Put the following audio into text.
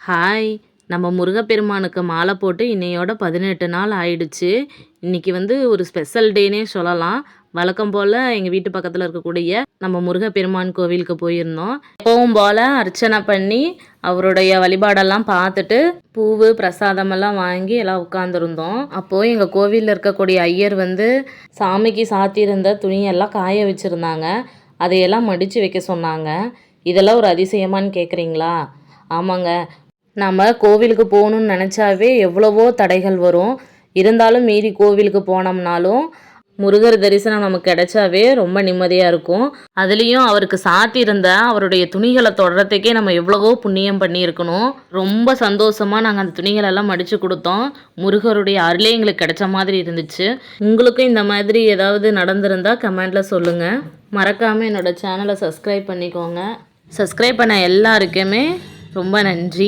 Hi. நம்ம முருகப்பெருமானுக்கு மாலை போட்டு இன்னையோட 18 நாள் ஆயிடுச்சு. இன்னைக்கு ஒரு ஸ்பெஷல் டேனே சொல்லலாம். வழக்கம் போல எங்கள் வீட்டு பக்கத்தில் இருக்கக்கூடிய நம்ம முருகப்பெருமான் கோவிலுக்கு போயிருந்தோம். எப்பவும் போல அர்ச்சனை பண்ணி அவருடைய வழிபாடெல்லாம் பார்த்துட்டு பூவு பிரசாதமெல்லாம் வாங்கி எல்லாம் உட்காந்துருந்தோம். அப்போது எங்கள் கோவிலில் இருக்கக்கூடிய ஐயர் சாமிக்கு சாத்தியிருந்த துணியெல்லாம் காய வச்சுருந்தாங்க. அதையெல்லாம் மடித்து வைக்க சொன்னாங்க. இதெல்லாம் ஒரு அதிசயமானு கேட்குறீங்களா? ஆமாங்க. நம்ம கோவிலுக்கு போகணுன்னு நினச்சாவே எவ்வளவோ தடைகள் வரும். இருந்தாலும் மீறி கோவிலுக்கு போனோம்னாலும் முருகர் தரிசனம் நமக்கு கிடைச்சாவே ரொம்ப நிம்மதியாக இருக்கும். அதுலேயும் அவருக்கு சாத்தியிருந்த அவருடைய துணிகளை தொடரத்துக்கே நம்ம எவ்வளவோ புண்ணியம் பண்ணியிருக்கணும். ரொம்ப சந்தோஷமாக நாங்கள் அந்த துணிகளெல்லாம் மடித்து கொடுத்தோம். முருகருடைய அருளே எங்களுக்கு கிடைச்ச மாதிரி இருந்துச்சு. உங்களுக்கும் இந்த மாதிரி ஏதாவது நடந்திருந்தால் கமெண்டில் சொல்லுங்கள். மறக்காமல் என்னோடய சேனலை சப்ஸ்கிரைப் பண்ணிக்கோங்க. சப்ஸ்கிரைப் பண்ண எல்லாருக்குமே ரொம்ப நன்றி.